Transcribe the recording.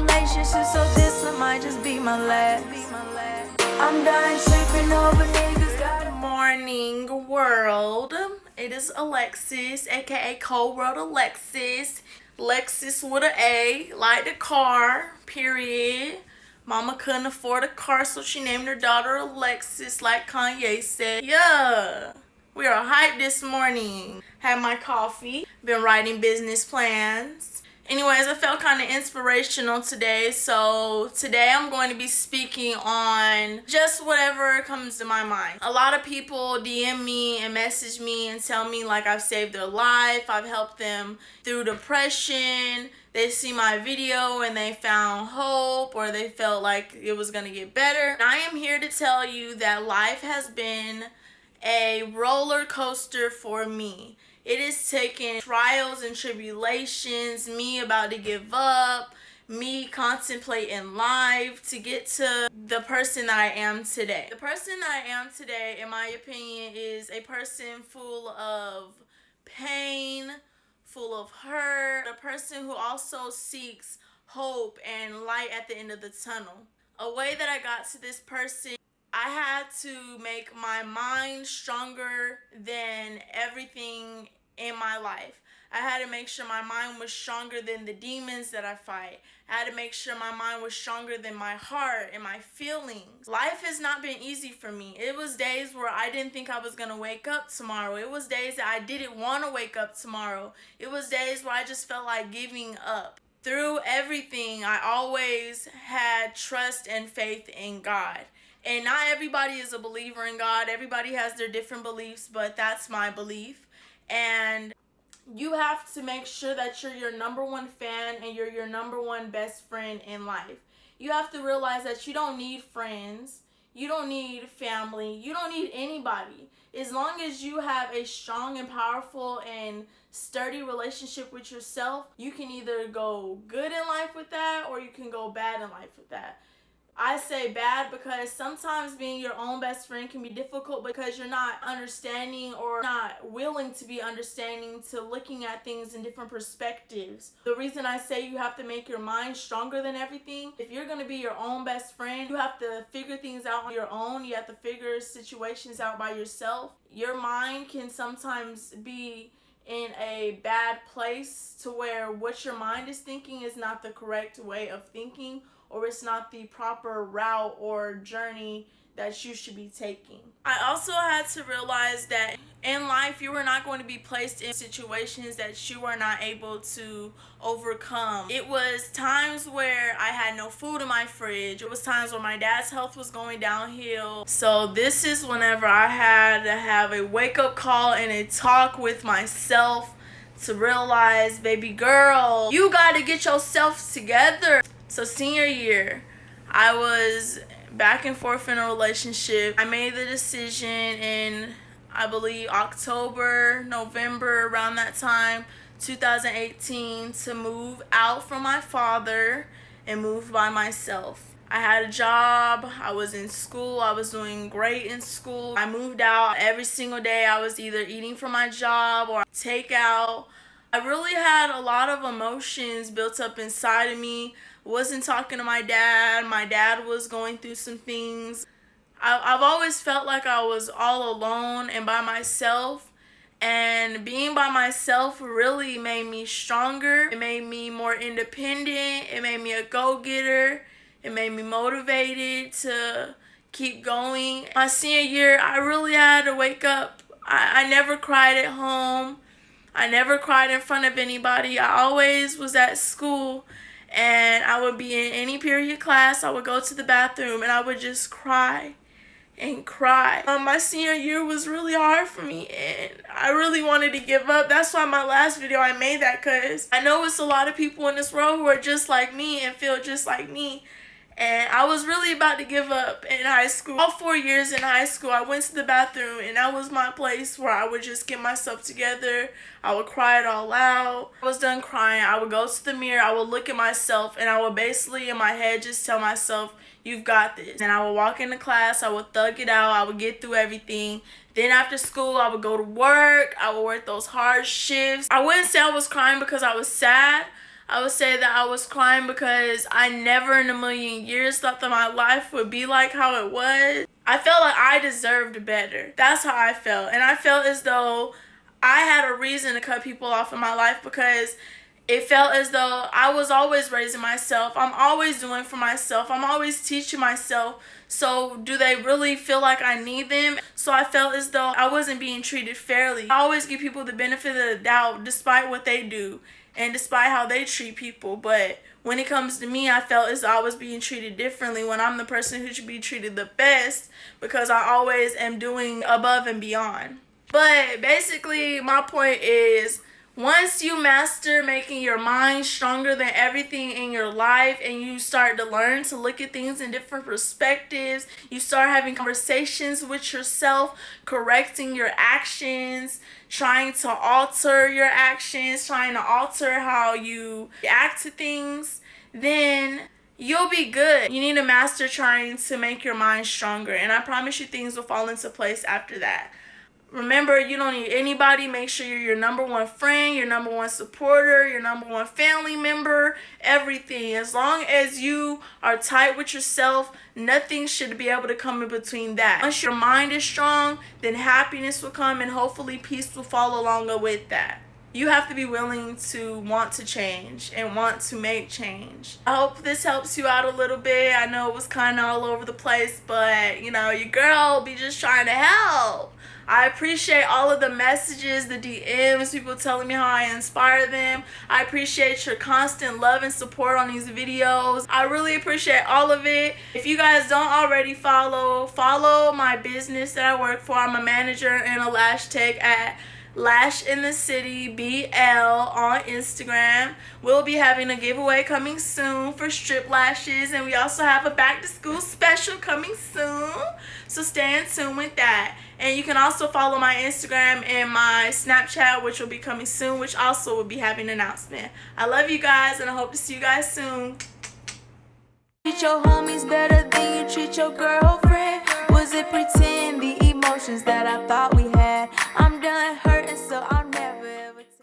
relationship, so this one might just be my last. I'm done tripping over niggas. Good morning, world. It is Alexis, aka Cold World Alexis. Lexus with an A, like the car, period. Mama couldn't afford a car, so she named her daughter Alexis, like Kanye said. Yeah, we are hyped this morning. Had my coffee, been writing business plans. Anyways, I felt kind of inspirational today, so today I'm going to be speaking on just whatever comes to my mind. A lot of people DM me and message me and tell me like I've saved their life, I've helped them through depression. They see my video and they found hope, or they felt like it was going to get better. And I am here to tell you that life has been a roller coaster for me. It has taken trials and tribulations, me about to give up, me contemplating life to get to the person that I am today. The person that I am today, in my opinion, is a person full of pain, full of hurt, a person who also seeks hope and light at the end of the tunnel. A way that I got to this person, I had to make my mind stronger than everything in my life. I had to make sure my mind was stronger than the demons that I fight. I had to make sure my mind was stronger than my heart and my feelings. Life has not been easy for me. It was days where I didn't think I was going to wake up tomorrow. It was days that I didn't want to wake up tomorrow. It was days where I just felt like giving up. Through everything, I always had trust and faith in God. And not everybody is a believer in God. Everybody has their different beliefs, but that's my belief. And you have to make sure that you're your number one fan and you're your number one best friend in life. You have to realize that you don't need friends. You don't need family. You don't need anybody. As long as you have a strong and powerful and sturdy relationship with yourself, you can either go good in life with that or you can go bad in life with that. I say bad because sometimes being your own best friend can be difficult because you're not understanding or not willing to be understanding to looking at things in different perspectives. The reason I say you have to make your mind stronger than everything, if you're going to be your own best friend, you have to figure things out on your own. You have to figure situations out by yourself. Your mind can sometimes be in a bad place to where what your mind is thinking is not the correct way of thinking, or it's not the proper route or journey that you should be taking. I also had to realize that in life you are not going to be placed in situations that you are not able to overcome. It was times where I had no food in my fridge. It was times where my dad's health was going downhill. So this is whenever I had to have a wake-up call and a talk with myself to realize, baby girl, you got to get yourself together. So senior year, I was back and forth in a relationship. I made the decision in, I believe, October, November, around that time, 2018, to move out from my father and move by myself. I had a job, I was in school, I was doing great in school. I moved out every single day. I was either eating from my job or takeout. I really had a lot of emotions built up inside of me. Wasn't talking to my dad. My dad was going through some things. I've always felt like I was all alone and by myself. And being by myself really made me stronger. It made me more independent. It made me a go-getter. It made me motivated to keep going. My senior year, I really had to wake up. I never cried at home. I never cried in front of anybody. I always was at school. And I would be in any period class, I would go to the bathroom and I would just cry and cry. My senior year was really hard for me and I really wanted to give up. That's why my last video I made that, because I know it's a lot of people in this world who are just like me and feel just like me. And I was really about to give up in high school. All 4 years in high school, I went to the bathroom and that was my place where I would just get myself together. I would cry it all out. I was done crying. I would go to the mirror. I would look at myself and I would basically in my head just tell myself, you've got this. And I would walk into class. I would thug it out. I would get through everything. Then after school, I would go to work. I would work those hard shifts. I wouldn't say I was crying because I was sad. I would say that I was crying because I never in a million years thought that my life would be like how it was. I felt like I deserved better. That's how I felt. And I felt as though I had a reason to cut people off in my life because it felt as though I was always raising myself. I'm always doing for myself. I'm always teaching myself. So do they really feel like I need them? So I felt as though I wasn't being treated fairly. I always give people the benefit of the doubt despite what they do and despite how they treat people. But when it comes to me, I felt as though I was being treated differently when I'm the person who should be treated the best because I always am doing above and beyond. But basically, my point is, once you master making your mind stronger than everything in your life and you start to learn to look at things in different perspectives, you start having conversations with yourself, correcting your actions, trying to alter your actions, trying to alter how you react to things, then you'll be good. You need to master trying to make your mind stronger, and I promise you things will fall into place after that. Remember, you don't need anybody. Make sure you're your number one friend, your number one supporter, your number one family member, everything. As long as you are tight with yourself, nothing should be able to come in between that. Once your mind is strong, then happiness will come and hopefully peace will follow along with that. You have to be willing to want to change and want to make change. I hope this helps you out a little bit. I know it was kind of all over the place, but you know, your girl be just trying to help. I appreciate all of the messages, the DMs, people telling me how I inspire them. I appreciate your constant love and support on these videos. I really appreciate all of it. If you guys don't already follow my business that I work for. I'm a manager and a lash tech at Lash in the City BL on Instagram. We'll be having a giveaway coming soon for strip lashes, and we also have a back to school special coming soon, so stay in tune with that. And you can also follow my Instagram and my Snapchat, which will be coming soon, which also will be having an announcement. I love you guys, and I hope to see you guys soon. Treat your homies better than you treat your girlfriend. Was it pretend the emotions that I thought